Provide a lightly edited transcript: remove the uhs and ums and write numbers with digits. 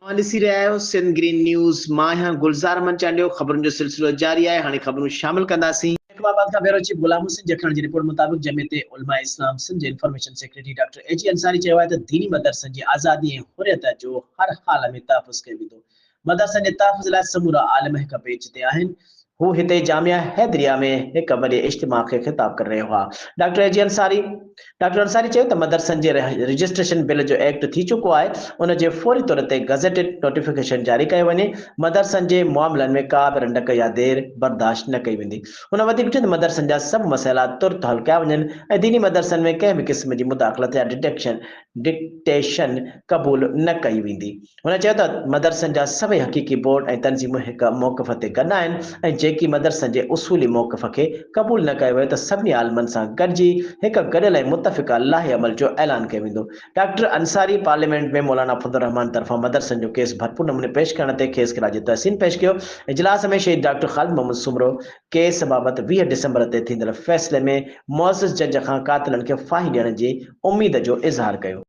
ॾिसी रहिया आहियो सिंध ग्रीन न्यूज़। मां आहियां गुलज़ार अहमद चांडियो। ख़बरुनि जो सिलसिलो जारी आहे। हाणे ख़बरूं शामिल कंदासीं। इस्लामाबाद खां ब्यूरो चीफ गुलाम हुसैन जखण जी रिपोर्ट मुताबिक़ जमियत उलमा इस्लाम सिंध जे इंफॉर्मेशन सेक्रेटरी डॉक्टर एजी अंसारी चयो आहे त दीनी मदरसनि जी आज़ादी ऐं हुरियत जो हर हाल में तहफ़ुज़ कयो वेंदो। मदरसनि जे तहफ़ुज़ लाइ समूरा आलिम हिक पेज ते आहिनि। हू हिते जामिया हैदरिया में हिक वॾे इज्तिमा खे ख़िताब करे रहियो आहे। डॉक्टर अंसारी चयो त मदरसनि जे रजिस्ट्रेशन बिल जो एक्ट थी चुको आहे। उन जे फौरी तौर ते गज़ेटेड नोटिफिकेशन जारी कयो वञे। मदरसनि जे मामलनि में का बि रंडक या देर बर्दाश्त न कई वेंदी। हुन वधीक चयो त मदरसनि जा सभु मसइला तुर्त हल कया वञनि ऐं दीनी मदरसनि में कंहिं बि क़िस्म जी मुदाख़लत या डिक्टेशन क़बूल न कई वेंदी। हुन चयो त मदरसनि जा सभई हक़ीक़ी बोर्ड ऐं तनज़ीमूं हिक मौक़िफ़ ते गॾु आहिनि ऐं जेकी मदरसनि जे उसूली मौक़िफ़ खे क़बूल न कयो वियो त सभिनी आलिमनि सां गॾिजी हिक गॾियल ऐं मुतफ़िक़ा लाहे अमल जो ऐलान कयो वेंदो। डॉक्टर अंसारी पार्लियामेंट में मौलाना फज़लुर रहमान तरफ़ां मदरसनि जो केस भरपूर नमूने पेश करण ते खेस ख़िराज तहसीन पेश कयो। इजलास में शहीद डॉक्टर ख़ालिद मोहम्मद सुमरो केस बाबति 20 डिसंबर ते थींदड़ फ़ैसिले में मुअज़्ज़ज़ जज खां क़ातिलनि खे फाही ॾियण जी उमेद जो इज़हार कयो।